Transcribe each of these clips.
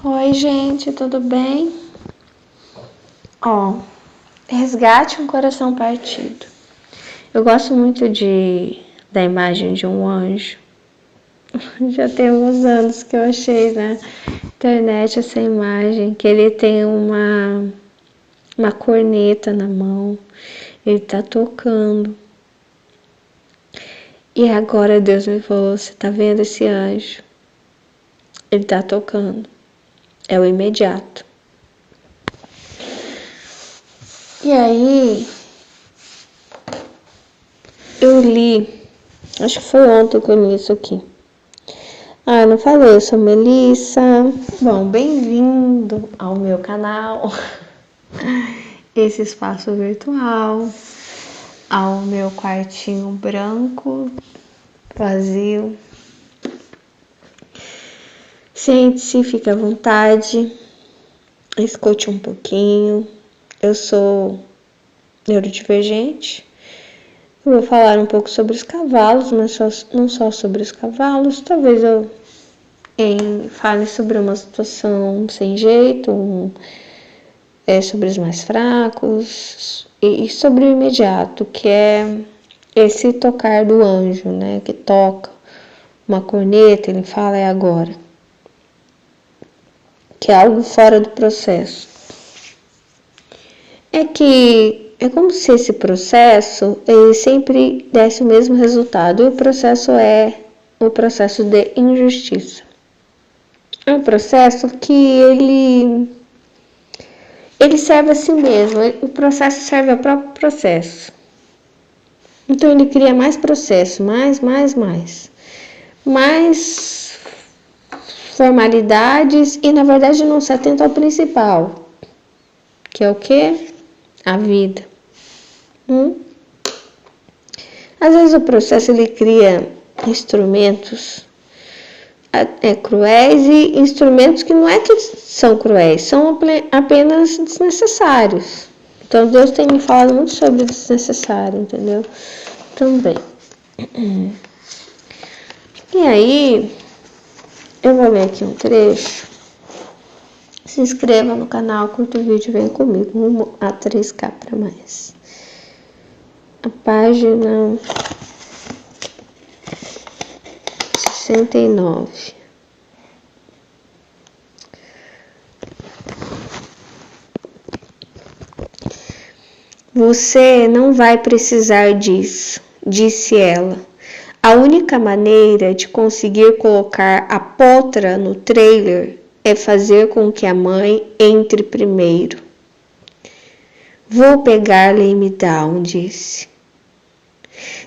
Oi, gente, tudo bem? Resgate um coração partido. Eu gosto muito da imagem de um anjo. Já tem alguns anos que eu achei na internet essa imagem, que ele tem uma corneta na mão, ele tá tocando. E agora Deus me falou, você tá vendo esse anjo? Ele tá tocando. É o imediato. E aí, eu li, acho que foi ontem que eu li isso aqui. Eu não falei, eu sou Melissa. Bom, bem-vindo ao meu canal, esse espaço virtual, ao meu quartinho branco, vazio. Sente-se, fique à vontade, escute um pouquinho. Eu sou neurodivergente. Eu vou falar um pouco sobre os cavalos, mas não só sobre os cavalos. Talvez eu fale sobre uma situação sem jeito, sobre os mais fracos e sobre o imediato, que é esse tocar do anjo, né? Que toca uma corneta, ele fala é agora. Que é algo fora do processo. É como se esse processo ele sempre desse o mesmo resultado. E o processo é o processo de injustiça. É um processo que ele serve a si mesmo. O processo serve ao próprio processo. Então ele cria mais processo, mais formalidades e na verdade não se atenta ao principal, que é o quê? A vida. Às vezes o processo ele cria instrumentos cruéis e instrumentos que não é que são cruéis, são apenas desnecessários. Então Deus tem me falado muito sobre o desnecessário, entendeu? Também. E aí, eu vou ler aqui um trecho. Se inscreva no canal, curta o vídeo e vem comigo, rumo a 3K para mais. A página 69. Você não vai precisar disso, disse ela. A única maneira de conseguir colocar a potra no trailer é fazer com que a mãe entre primeiro. Vou pegar Lame Down, disse.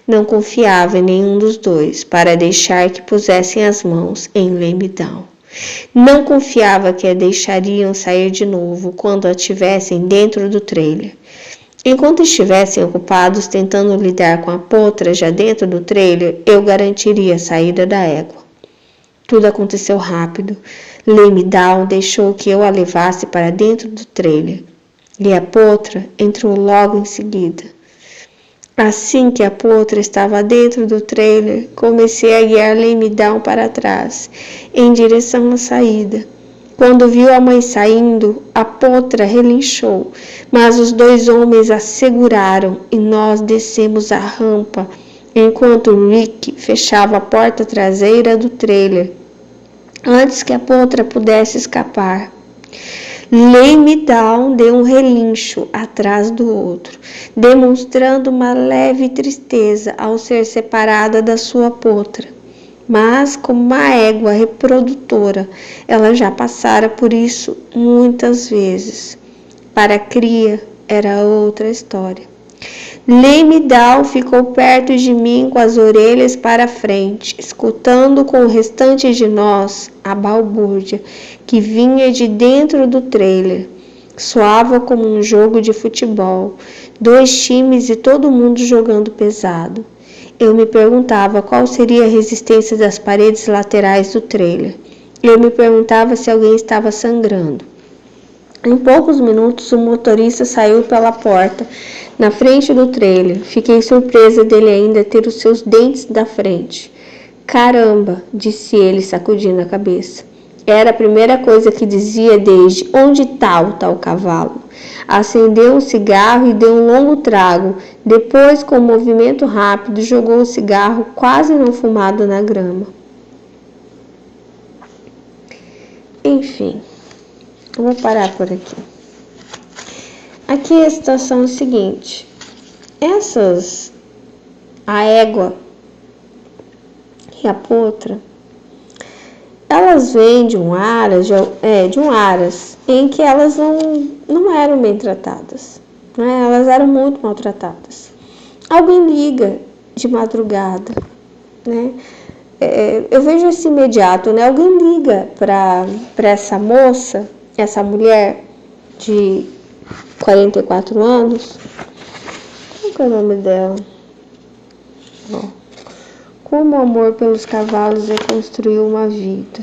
Não confiava em nenhum dos dois para deixar que pusessem as mãos em Lame Down. Não confiava que a deixariam sair de novo quando a tivessem dentro do trailer. Enquanto estivessem ocupados tentando lidar com a potra já dentro do trailer, eu garantiria a saída da égua. Tudo aconteceu rápido. Lame Down deixou que eu a levasse para dentro do trailer. E a potra entrou logo em seguida. Assim que a potra estava dentro do trailer, comecei a guiar Lame Down para trás, em direção à saída. Quando viu a mãe saindo, a potra relinchou, mas os dois homens a seguraram e nós descemos a rampa, enquanto Rick fechava a porta traseira do trailer, antes que a potra pudesse escapar. Lame Down deu um relincho atrás do outro, demonstrando uma leve tristeza ao ser separada da sua potra. Mas, como uma égua reprodutora, ela já passara por isso muitas vezes. Para a cria, era outra história. Lame Down ficou perto de mim com as orelhas para frente, escutando com o restante de nós a balbúrdia que vinha de dentro do trailer. Soava como um jogo de futebol, 2 times e todo mundo jogando pesado. Eu me perguntava qual seria a resistência das paredes laterais do trailer. Eu me perguntava se alguém estava sangrando. Em poucos minutos, o motorista saiu pela porta, na frente do trailer. Fiquei surpresa dele ainda ter os seus dentes da frente. Caramba, disse ele, sacudindo a cabeça. Era a primeira coisa que dizia desde onde está o tal cavalo. Acendeu um cigarro e deu um longo trago. Depois, com um movimento rápido, jogou o cigarro quase não fumado na grama. Enfim, eu vou parar por aqui. Aqui a situação é a seguinte. A égua e a potra, elas vêm de um aras, em que elas não eram bem tratadas, né? Elas eram muito maltratadas. Alguém liga de madrugada, né? Eu vejo esse imediato, né? Alguém liga para essa moça, essa mulher de 44 anos. Qual é o nome dela? Bom. Como o amor pelos cavalos reconstruiu uma vida.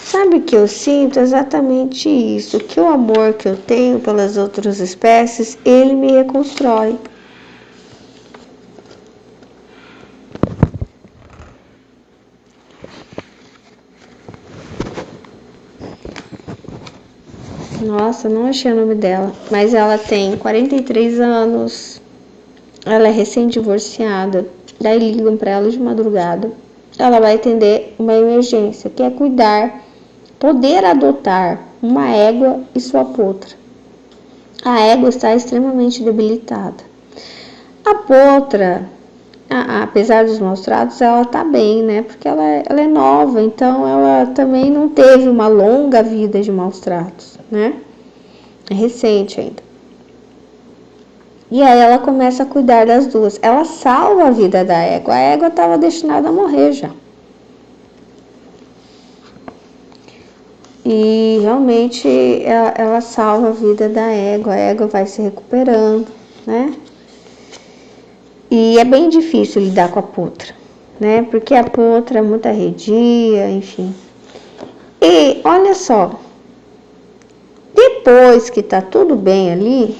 Sabe o que eu sinto? Exatamente isso. Que o amor que eu tenho pelas outras espécies, ele me reconstrói. Nossa, não achei o nome dela. Mas ela tem 43 anos. Ela é recém-divorciada. Daí ligam para ela de madrugada. Ela vai atender uma emergência, que é poder adotar uma égua e sua potra. A égua está extremamente debilitada. A potra, apesar dos maus tratos, ela está bem, né? Porque ela é nova, então ela também não teve uma longa vida de maus tratos, né? É recente ainda. E aí ela começa a cuidar das duas. Ela salva a vida da égua. A égua estava destinada a morrer já. E realmente ela salva a vida da égua. A égua vai se recuperando, né? E é bem difícil lidar com a potra, né? Porque a potra é muito arredia, enfim. E olha só. Depois que tá tudo bem ali,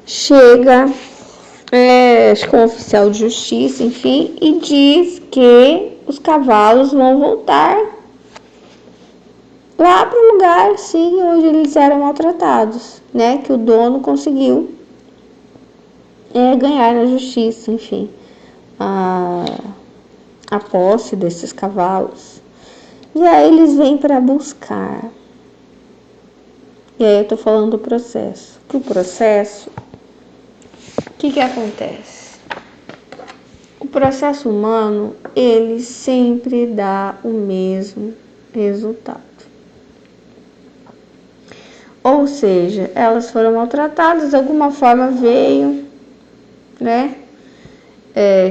chega acho que um oficial de justiça, enfim, e diz que os cavalos vão voltar lá para o lugar, sim, onde eles eram maltratados, né? Que o dono conseguiu ganhar na justiça, enfim, a posse desses cavalos. E aí eles vêm para buscar. E aí eu tô falando do processo. Que o processo, o que acontece? O processo humano, ele sempre dá o mesmo resultado. Ou seja, elas foram maltratadas, de alguma forma veio, né?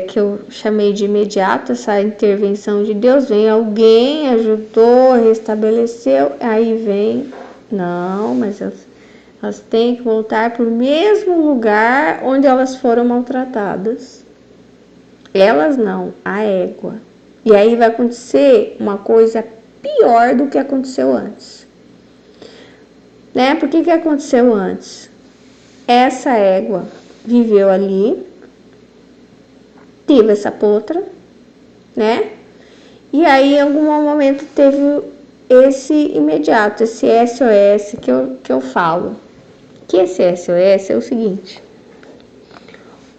Que eu chamei de imediato, essa intervenção de Deus, vem alguém, ajudou, restabeleceu, aí vem, não, mas elas têm que voltar para o mesmo lugar onde elas foram maltratadas. Elas não, a égua. E aí vai acontecer uma coisa pior do que aconteceu antes. Né? Por que aconteceu antes? Essa égua viveu ali, teve essa potra, né? E aí em algum momento teve esse imediato, esse SOS que eu falo. Que esse SOS é o seguinte: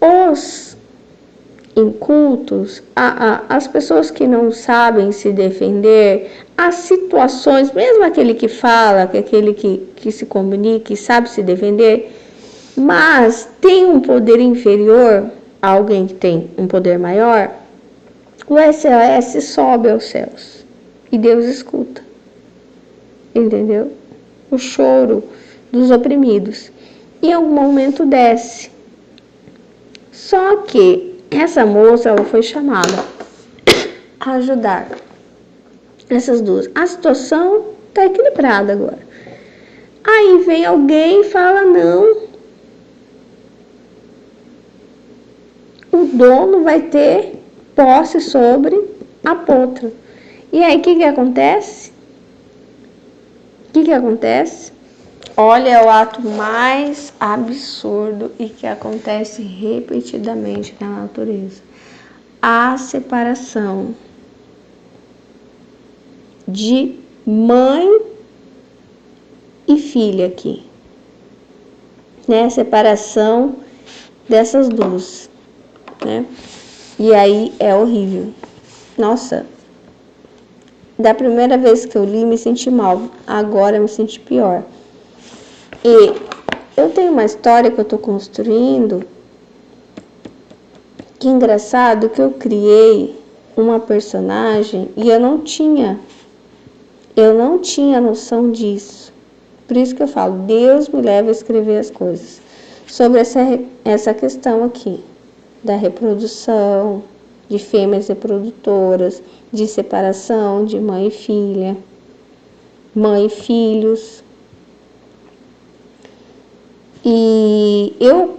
os incultos, as pessoas que não sabem se defender, as situações, mesmo aquele que fala, aquele que se comunica e sabe se defender, mas tem um poder inferior a alguém que tem um poder maior, o SOS sobe aos céus e Deus escuta, entendeu? O choro dos oprimidos, em algum momento desce. Só que essa moça, ela foi chamada a ajudar essas duas. A situação está equilibrada agora. Aí vem alguém e fala: não, o dono vai ter posse sobre a potra. E aí o que acontece? O que acontece? Olha, é o ato mais absurdo e que acontece repetidamente na natureza. A separação. de mãe e filha aqui, né? Separação dessas duas, né? E aí é horrível. Nossa, da primeira vez que eu li, me senti mal. Agora me senti pior. E eu tenho uma história que eu tô construindo. Que engraçado que eu criei uma personagem e eu não tinha noção disso. Por isso que eu falo, Deus me leva a escrever as coisas. Sobre essa questão aqui, da reprodução, de fêmeas reprodutoras, de separação de mãe e filha, mãe e filhos. E eu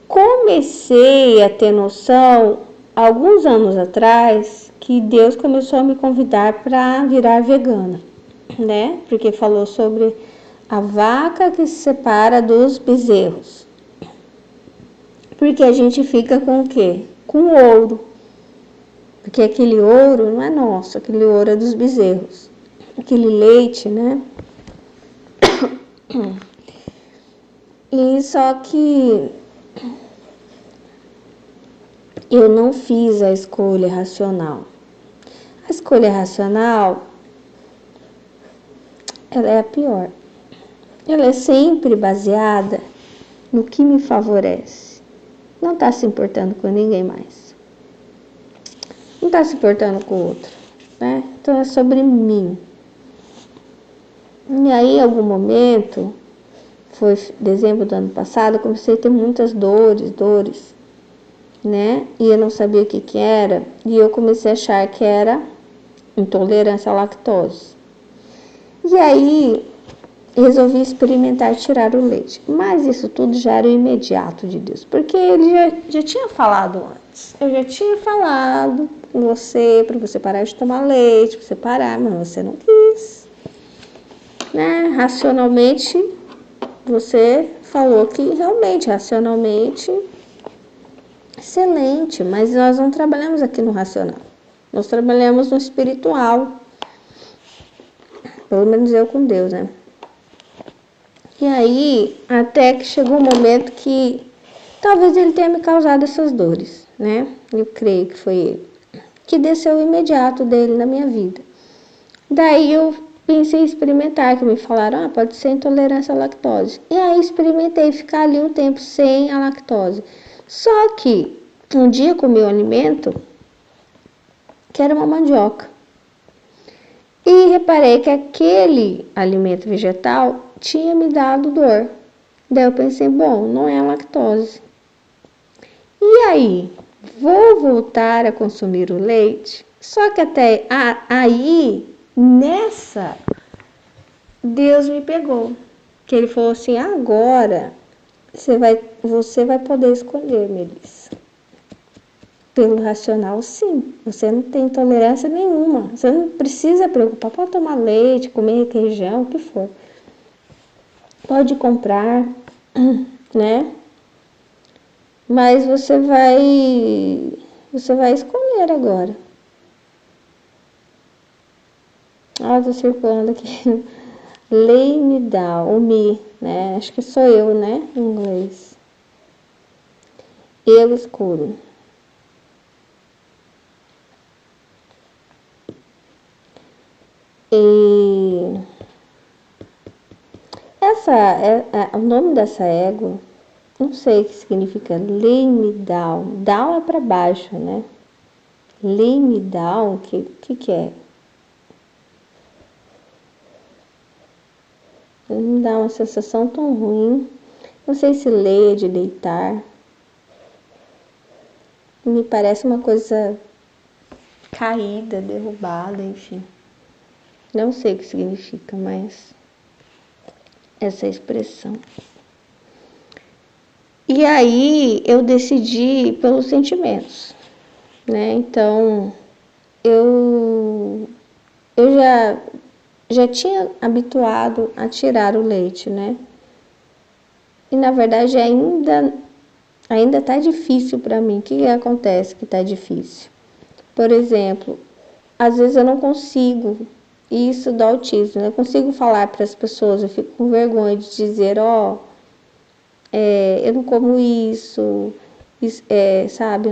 comecei a ter noção, alguns anos atrás, que Deus começou a me convidar para virar vegana, né? Porque falou sobre a vaca que se separa dos bezerros. Porque a gente fica com o quê? Com ouro. Porque aquele ouro não é nosso, aquele ouro é dos bezerros. Aquele leite, né? E só que eu não fiz a escolha racional. A escolha racional, ela é a pior. Ela é sempre baseada no que me favorece. Não está se importando com ninguém mais. Não está se importando com o outro, né? Então é sobre mim. E aí, em algum momento, foi dezembro do ano passado, eu comecei a ter muitas dores, né? E eu não sabia o que era. E eu comecei a achar que era intolerância à lactose. E aí, resolvi experimentar tirar o leite. Mas isso tudo já era o imediato de Deus. Porque ele já tinha falado antes. Eu já tinha falado com você, para você parar de tomar leite, para você parar, mas você não quis. Né? Racionalmente, você falou que realmente, racionalmente, excelente. Mas nós não trabalhamos aqui no racional. Nós trabalhamos no espiritual. Pelo menos eu com Deus, né? E aí, até que chegou um momento que talvez ele tenha me causado essas dores, né? Eu creio que foi ele. Que desceu o imediato dele na minha vida. Daí eu pensei em experimentar, que me falaram, pode ser intolerância à lactose. E aí experimentei ficar ali um tempo sem a lactose. Só que um dia comi um alimento que era uma mandioca. E reparei que aquele alimento vegetal tinha me dado dor. Daí eu pensei, bom, não é a lactose. E aí, vou voltar a consumir o leite? Só que até aí, nessa, Deus me pegou. Que ele falou assim, agora você vai poder escolher, Melissa. Pelo racional, sim. Você não tem intolerância nenhuma. Você não precisa preocupar. Pode tomar leite, comer requeijão, o que for. Pode comprar, né? Mas você vai escolher agora. Tô circulando aqui. Lay me down, o me, né? Acho que sou eu, né? Em inglês. Eu escolho. E o nome dessa égua, não sei o que significa lay me down. Down é para baixo, né? Lay me down, o que é? Me dá uma sensação tão ruim. Não sei se lay é de deitar. Me parece uma coisa caída, derrubada, enfim. Não sei o que significa, mas essa expressão. E aí eu decidi pelos sentimentos, né? Então eu já tinha habituado a tirar o leite, né? E na verdade ainda tá difícil para mim. O que acontece que tá difícil? Por exemplo, às vezes eu não consigo, isso do autismo, eu consigo falar para as pessoas, eu fico com vergonha de dizer, eu não como isso, sabe,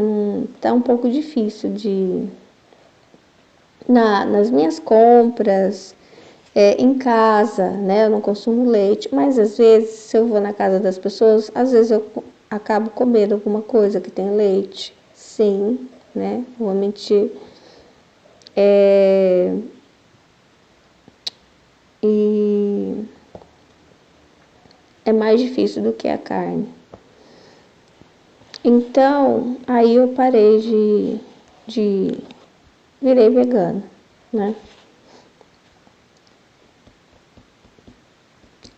tá um pouco difícil nas minhas compras, em casa, né, eu não consumo leite, mas às vezes, se eu vou na casa das pessoas, às vezes eu acabo comendo alguma coisa que tem leite, sim, né, não vou mentir. E é mais difícil do que a carne. Então, aí eu parei virei vegana, né?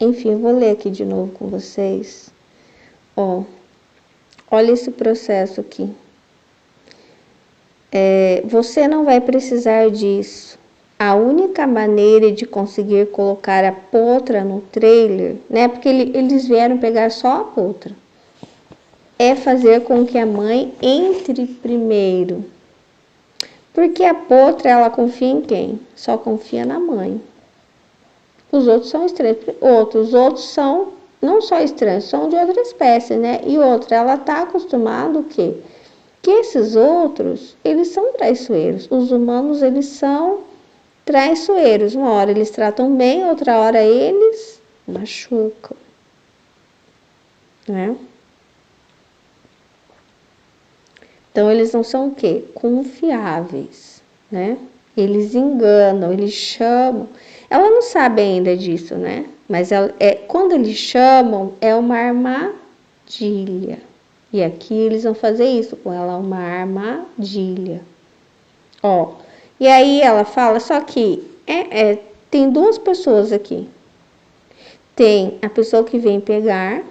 Enfim, eu vou ler aqui de novo com vocês. Olha esse processo aqui. Você não vai precisar disso. A única maneira de conseguir colocar a potra no trailer, né? Porque eles vieram pegar só a potra. É fazer com que a mãe entre primeiro. Porque a potra, ela confia em quem? Só confia na mãe. Os outros são estranhos. Os outros são não só estranhos, são de outra espécie, né? E outra, ela tá acostumada o quê? Que esses outros, eles são traiçoeiros. Os humanos, eles são traiçoeiros. Uma hora eles tratam bem, outra hora eles machucam, né? Então, eles não são o quê? Confiáveis, né? Eles enganam, eles chamam. Ela não sabe ainda disso, né? Mas quando eles chamam, é uma armadilha. E aqui eles vão fazer isso com ela, uma armadilha. E aí ela fala, só que tem duas pessoas aqui. Tem a pessoa que vem pegar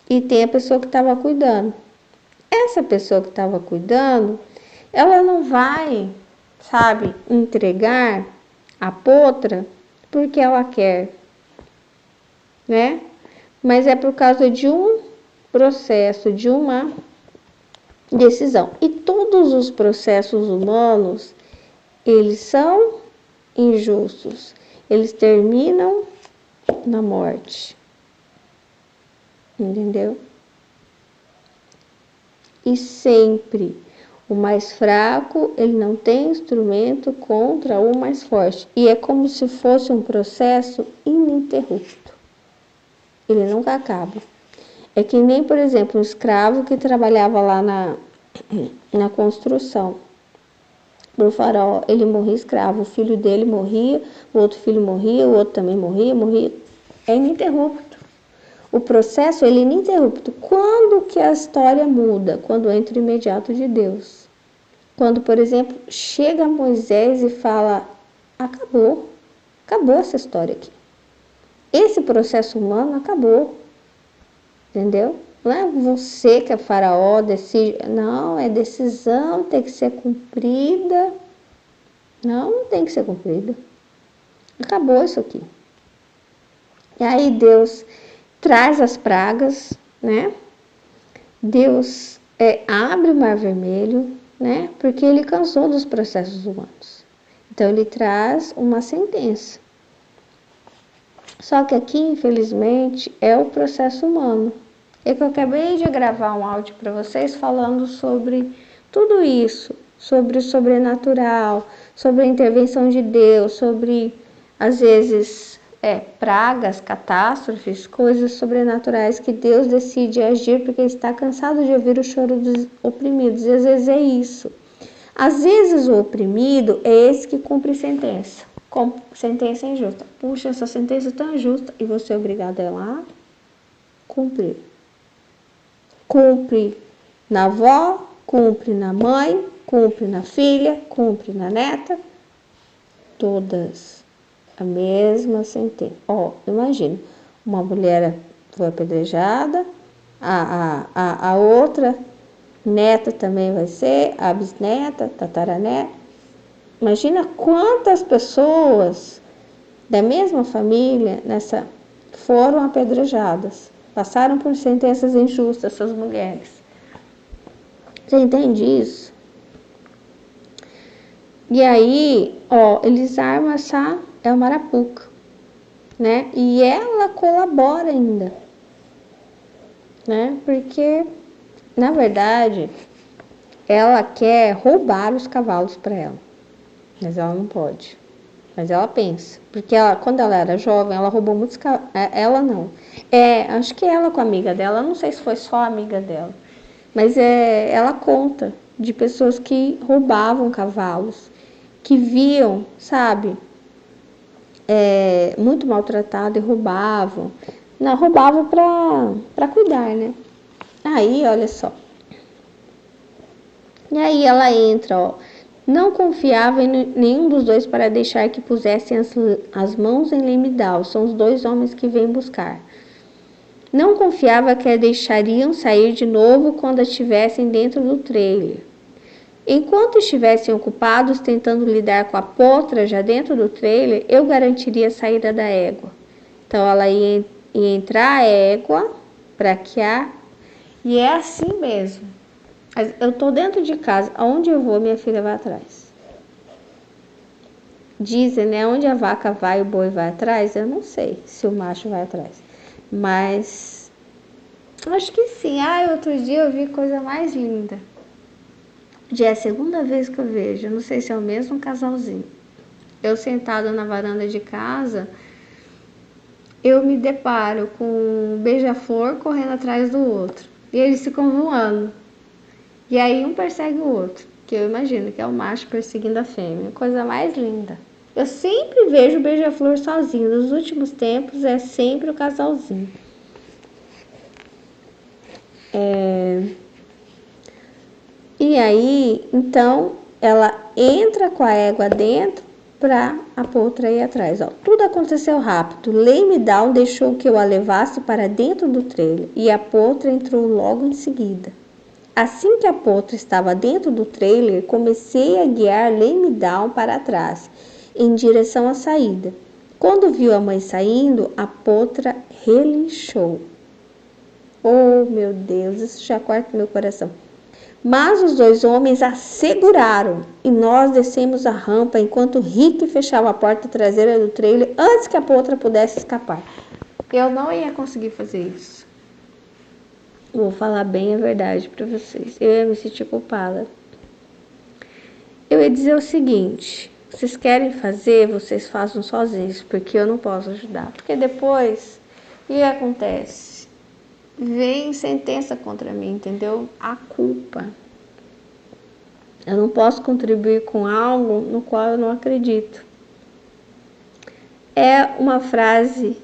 e tem a pessoa que estava cuidando. Essa pessoa que estava cuidando, ela não vai, sabe, entregar a potra porque ela quer, né? Mas é por causa de um processo, de uma decisão. E todos os processos humanos, eles são injustos. Eles terminam na morte. Entendeu? E sempre o mais fraco, ele não tem instrumento contra o mais forte. E é como se fosse um processo ininterrupto. Ele nunca acaba. É que nem, por exemplo, um escravo que trabalhava lá na construção. O faraó, ele morria escravo. O filho dele morria, o outro filho morria, o outro também morria. É ininterrupto. O processo ele é ininterrupto. Quando que a história muda? Quando entra o imediato de Deus. Quando, por exemplo, chega Moisés e fala, acabou essa história aqui. Esse processo humano acabou. Entendeu? Não é você que é faraó, decide. Não, é decisão, tem que ser cumprida. Não tem que ser cumprida. Acabou isso aqui. E aí Deus traz as pragas, né? Deus abre o Mar Vermelho, né? Porque ele cansou dos processos humanos. Então ele traz uma sentença. Só que aqui, infelizmente, é o processo humano. É que eu acabei de gravar um áudio para vocês falando sobre tudo isso, sobre o sobrenatural, sobre a intervenção de Deus, sobre, às vezes, pragas, catástrofes, coisas sobrenaturais que Deus decide agir porque está cansado de ouvir o choro dos oprimidos. E às vezes é isso. Às vezes o oprimido é esse que cumpre sentença. Sentença injusta. Puxa, essa sentença é tão injusta e você é obrigado a ir lá cumprir. Cumpre na avó, cumpre na mãe, cumpre na filha, cumpre na neta. Todas a mesma sentença. Imagina, uma mulher foi apedrejada, a outra neta também vai ser, a bisneta, tataraneta. Imagina quantas pessoas da mesma família foram apedrejadas, passaram por sentenças injustas, essas mulheres. Você entende isso? E aí, ó, eles armam essa marapuca, né? E ela colabora ainda, né? Porque, na verdade, ela quer roubar os cavalos para ela, mas ela não pode. Mas ela pensa, porque ela, quando ela era jovem, ela roubou muitos cavalos. Ela não. Acho que ela com a amiga dela, não sei se foi só a amiga dela, mas ela conta de pessoas que roubavam cavalos, que viam, sabe, muito maltratado e roubavam. Não, roubavam para cuidar, né? Aí, olha só. E aí ela entra, ó. Não confiava em nenhum dos dois para deixar que pusessem as mãos em Lemidal. São os dois homens que vêm buscar. Não confiava que a deixariam sair de novo quando a estivessem dentro do trailer. Enquanto estivessem ocupados tentando lidar com a potra já dentro do trailer, eu garantiria a saída da égua. Então ela ia entrar a égua para que a... E é assim mesmo. Eu tô dentro de casa, aonde eu vou, minha filha vai atrás. Dizem, né, onde a vaca vai, o boi vai atrás. Eu não sei se o macho vai atrás, mas acho que sim. Outro dia eu vi coisa mais linda. Já é a segunda vez que eu vejo, eu não sei se é o mesmo casalzinho. Eu sentada na varanda de casa, eu me deparo com um beija-flor correndo atrás do outro. E eles ficam voando. E aí um persegue o outro, que eu imagino que é o macho perseguindo a fêmea. Coisa mais linda. Eu sempre vejo o beija-flor sozinho. Nos últimos tempos é sempre o casalzinho. E aí, então, ela entra com a égua dentro para a potra ir atrás. Ó. Tudo aconteceu rápido. Lame Down deixou que eu a levasse para dentro do trailer e a potra entrou logo em seguida. Assim que a potra estava dentro do trailer, comecei a guiar Lame Down para trás, em direção à saída. Quando viu a mãe saindo, a potra relinchou. Oh, meu Deus, isso já corta meu coração. Mas os dois homens a seguraram e nós descemos a rampa enquanto Rick fechava a porta traseira do trailer antes que a potra pudesse escapar. Eu não ia conseguir fazer isso. Vou falar bem a verdade para vocês. Eu ia me sentir culpada. Eu ia dizer o seguinte: vocês querem fazer, vocês façam sozinhos, porque eu não posso ajudar. Porque depois, o que acontece? Vem sentença contra mim, entendeu? A culpa. Eu não posso contribuir com algo no qual eu não acredito. É uma frase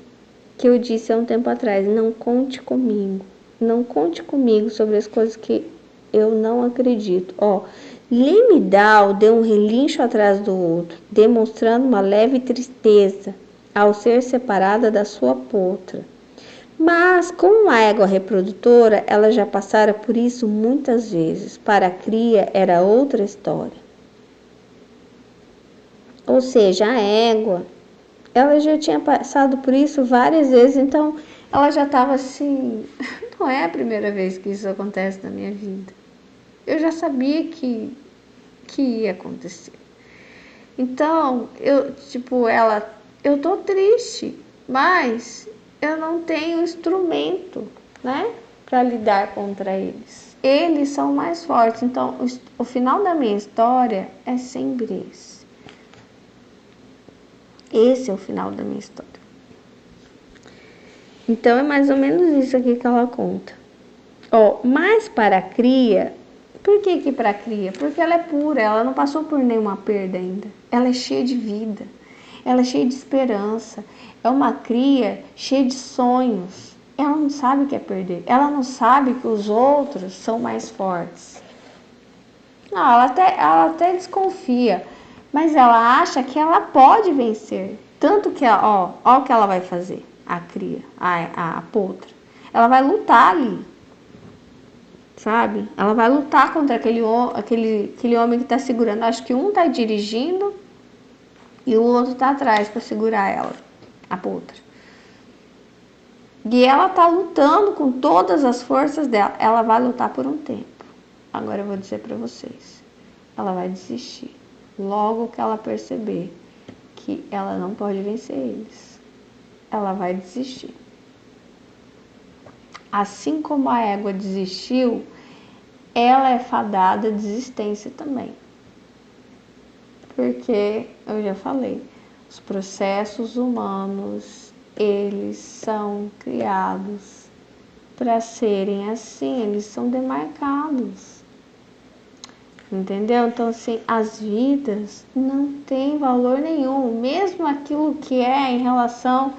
que eu disse há um tempo atrás: não conte comigo. Não conte comigo sobre as coisas que eu não acredito. Lame Down deu um relincho atrás do outro, demonstrando uma leve tristeza ao ser separada da sua potra. Mas, como uma égua reprodutora, ela já passara por isso muitas vezes. Para a cria era outra história. Ou seja, a égua, ela já tinha passado por isso várias vezes, então ela já estava assim, não é a primeira vez que isso acontece na minha vida. Eu já sabia que ia acontecer. Então, eu tô triste, mas eu não tenho instrumento, né, para lidar contra eles. Eles são mais fortes, então o final da minha história é sempre esse. Esse é o final da minha história. Então é mais ou menos isso aqui que ela conta. Mas para a cria, por que para a cria? Porque ela é pura, ela não passou por nenhuma perda ainda. Ela é cheia de vida, ela é cheia de esperança. É uma cria cheia de sonhos. Ela não sabe o que é perder. Ela não sabe que os outros são mais fortes. Não, ela até desconfia, mas ela acha que ela pode vencer. Tanto que, ó o que ela vai fazer, a cria, a potra. Ela vai lutar ali, sabe? Ela vai lutar contra aquele homem que está segurando. Acho que um está dirigindo e o outro está atrás para segurar ela, a potra. E ela está lutando com todas as forças dela. Ela vai lutar por um tempo. Agora eu vou dizer para vocês. Ela vai desistir. Logo que ela perceber que ela não pode vencer eles, ela vai desistir. Assim como a égua desistiu, ela é fadada à desistência também. Porque, eu já falei, os processos humanos, eles são criados para serem assim, eles são demarcados. Entendeu? Então, assim, as vidas não têm valor nenhum, mesmo aquilo que é em relação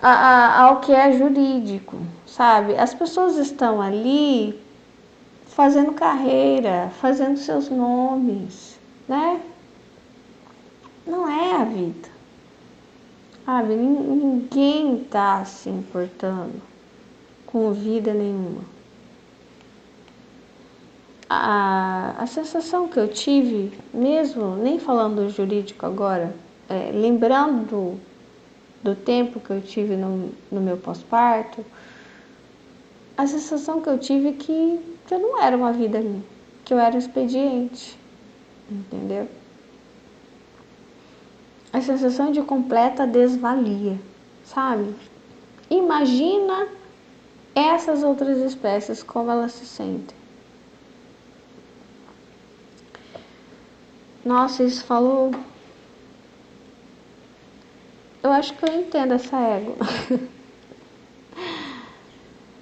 ao que é jurídico, sabe? As pessoas estão ali fazendo carreira, fazendo seus nomes, né? Não é a vida, sabe? Ninguém tá se importando com vida nenhuma. A sensação que eu tive, mesmo nem falando do jurídico agora, lembrando do tempo que eu tive no meu pós-parto, a sensação que eu tive é que eu não era uma vida minha, que eu era um expediente, entendeu? A sensação de completa desvalia, sabe? Imagina essas outras espécies, como elas se sentem. Nossa, isso falou... Eu acho que eu entendo essa égua.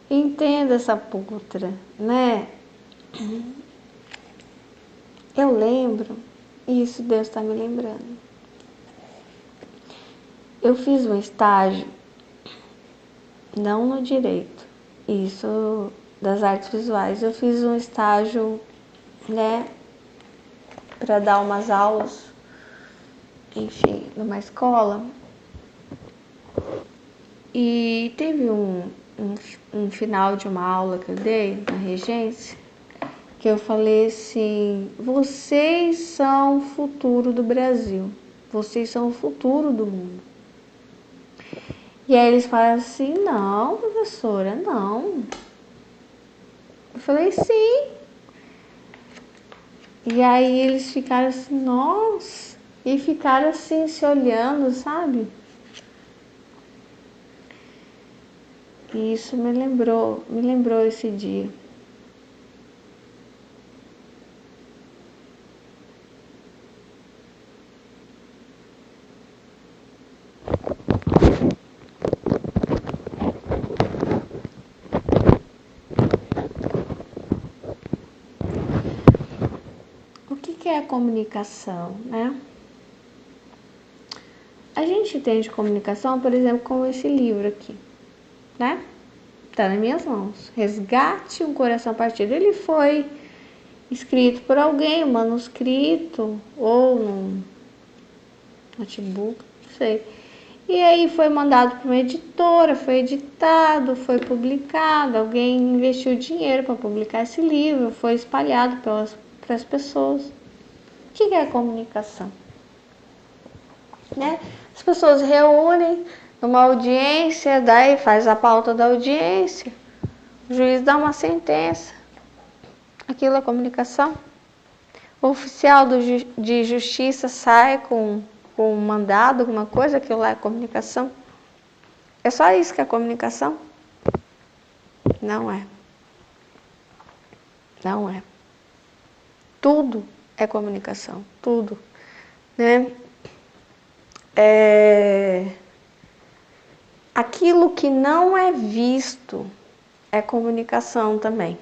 Entendo essa putra, né? Eu lembro, e isso Deus está me lembrando. Eu fiz um estágio, não no direito, isso das artes visuais. Eu fiz um estágio, né, para dar umas aulas, enfim, numa escola. E teve um final de uma aula que eu dei na regência, que eu falei assim: vocês são o futuro do Brasil, vocês são o futuro do mundo. E aí eles falaram assim: não, professora, não. Eu falei: sim. E aí eles ficaram assim: nossa, e ficaram assim se olhando, sabe? E isso me lembrou esse dia. O que é a comunicação, né? A gente entende comunicação, por exemplo, como esse livro aqui, né? Tá nas minhas mãos. Resgate um coração partido. Ele foi escrito por alguém, um manuscrito ou num notebook, não sei. E aí foi mandado para uma editora, foi editado, foi publicado, alguém investiu dinheiro para publicar esse livro, foi espalhado para as pessoas. O que é a comunicação? Né? As pessoas reúnem numa audiência, daí faz a pauta da audiência, o juiz dá uma sentença. Aquilo é comunicação. O oficial de justiça sai com um mandado, alguma coisa, aquilo lá é comunicação. É só isso que é comunicação? Não é. Não é. Tudo é comunicação, tudo, né? Aquilo que não é visto é comunicação também.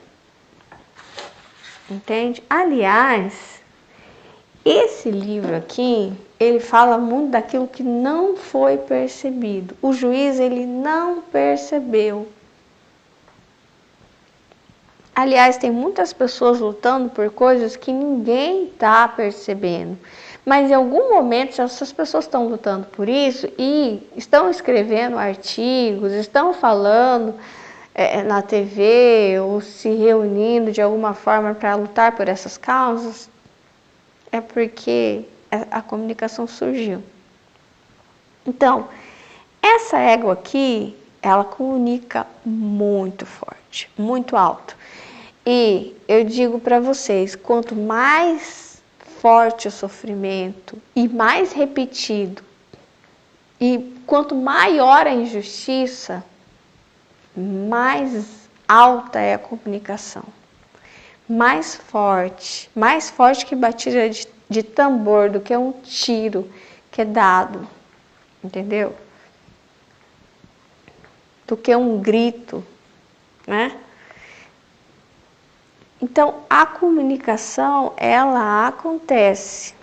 Entende? Aliás, esse livro aqui, ele fala muito daquilo que não foi percebido. O juiz, ele não percebeu. Aliás, tem muitas pessoas lutando por coisas que ninguém está percebendo. Mas em algum momento, se essas pessoas estão lutando por isso e estão escrevendo artigos, estão falando na TV ou se reunindo de alguma forma para lutar por essas causas, é porque a comunicação surgiu. Então, essa égua aqui, ela comunica muito forte, muito alto. E eu digo para vocês, quanto mais forte o sofrimento e mais repetido, e quanto maior a injustiça, mais alta é a comunicação. Mais forte que batida de tambor, do que um tiro que é dado, entendeu? Do que um grito, né? Então, a comunicação, ela acontece.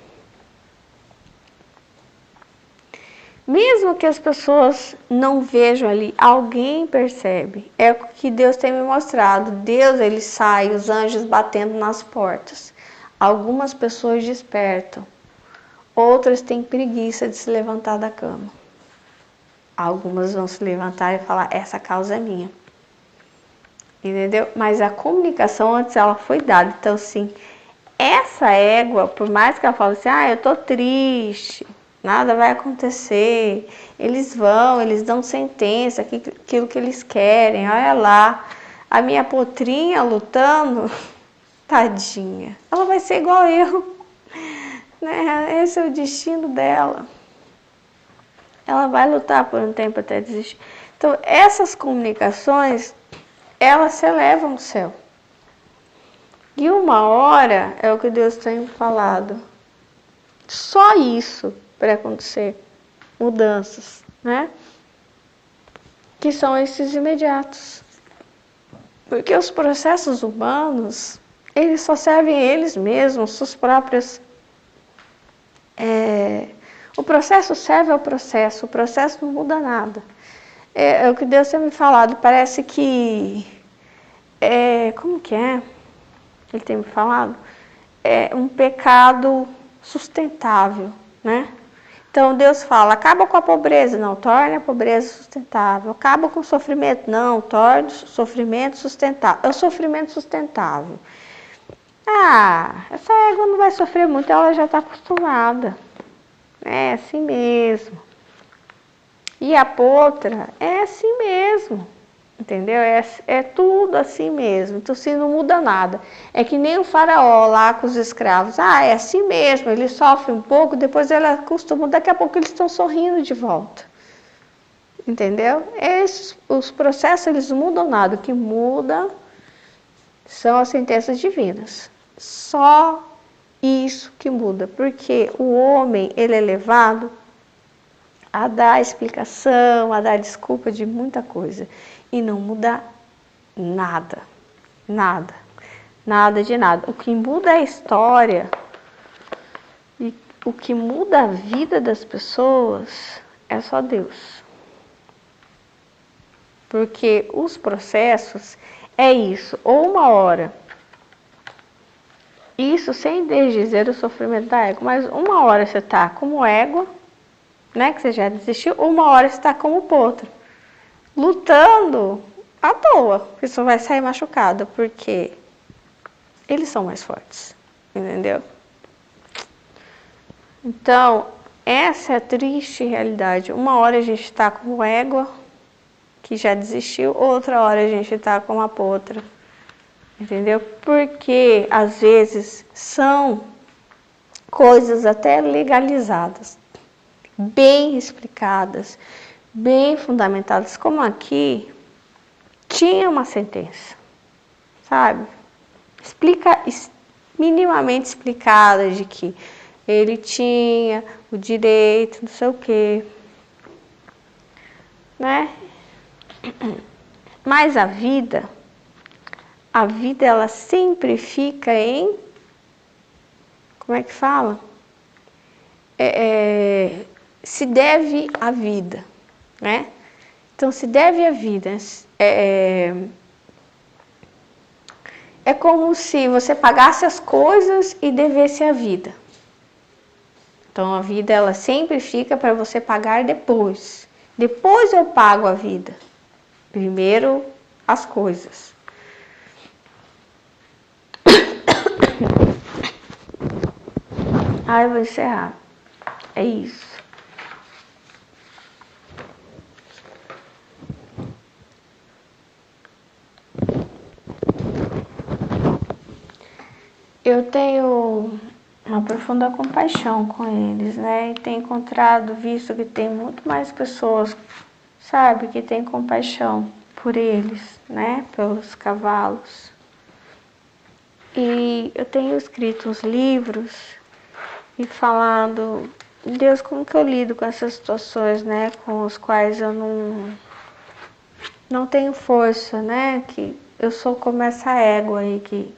Mesmo que as pessoas não vejam ali, alguém percebe. É o que Deus tem me mostrado. Deus, ele sai, os anjos batendo nas portas. Algumas pessoas despertam. Outras têm preguiça de se levantar da cama. Algumas vão se levantar e falar, essa causa é minha. Entendeu? Mas a comunicação antes ela foi dada. Então, assim, essa égua, por mais que ela fale assim, eu tô triste, nada vai acontecer, eles dão sentença, aquilo que eles querem, olha lá, a minha potrinha lutando, tadinha, ela vai ser igual eu, né? Esse é o destino dela. Ela vai lutar por um tempo até desistir. Então, essas comunicações, elas se elevam no céu. E uma hora, é o que Deus tem falado, só isso para acontecer, mudanças, né? Que são esses imediatos. Porque os processos humanos, eles só servem a eles mesmos, suas próprias... O processo serve ao processo, o processo não muda nada. É o que Deus tem me falado, parece que... como que é? Ele tem me falado? É um pecado sustentável, né? Então Deus fala, acaba com a pobreza, não, torne a pobreza sustentável. Acaba com o sofrimento, não, torne o sofrimento sustentável. É o sofrimento sustentável. Essa égua não vai sofrer muito, ela já está acostumada. É assim mesmo. E a potra é assim mesmo. Entendeu? É tudo assim mesmo. Então, assim, não muda nada. É que nem o faraó lá com os escravos. É assim mesmo. Ele sofre um pouco, depois ele acostuma. Daqui a pouco eles estão sorrindo de volta. Entendeu? Os processos, eles não mudam nada. O que muda são as sentenças divinas. Só isso que muda. Porque o homem, ele é levado a dar explicação, a dar desculpa de muita coisa. E não muda nada, nada de nada. O que muda é a história e o que muda a vida das pessoas é só Deus. Porque os processos é isso, ou uma hora, isso sem desdizer o sofrimento da égua, mas uma hora você está como égua, né, que você já desistiu, uma hora você está como potro, lutando à toa, porque você vai sair machucada, porque eles são mais fortes, entendeu? Então, essa é a triste realidade. Uma hora a gente está como égua, que já desistiu, outra hora a gente está como a potra, entendeu? Porque, às vezes, são coisas até legalizadas, bem explicadas, bem fundamentadas, como aqui, tinha uma sentença, sabe? Minimamente explicada de que ele tinha o direito, não sei o quê, né? Mas a vida ela sempre fica em, como é que fala? Se deve à vida, né? Então, se deve à vida, é como se você pagasse as coisas e devesse a vida. Então, a vida, ela sempre fica para você pagar depois. Depois eu pago a vida. Primeiro, as coisas. Eu vou encerrar. É isso. Eu tenho uma profunda compaixão com eles, né? E tem encontrado, visto que tem muito mais pessoas, sabe, que tem compaixão por eles, né? Pelos cavalos. E eu tenho escrito uns livros e falando, Deus, como que eu lido com essas situações, né? Com os quais eu não tenho força, né? Que eu sou como essa égua aí que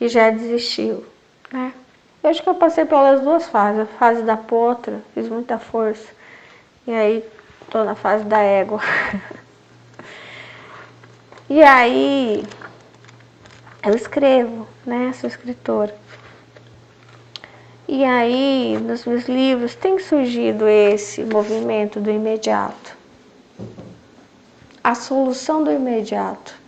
já desistiu, né? Eu acho que eu passei pelas duas fases, a fase da potra, fiz muita força, e aí tô na fase da égua. E aí eu escrevo, né? Sou escritora. E aí, nos meus livros, tem surgido esse movimento do imediato. A solução do imediato.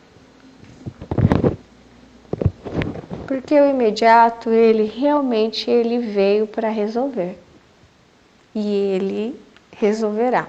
Porque o imediato, ele realmente veio para resolver. E ele resolverá.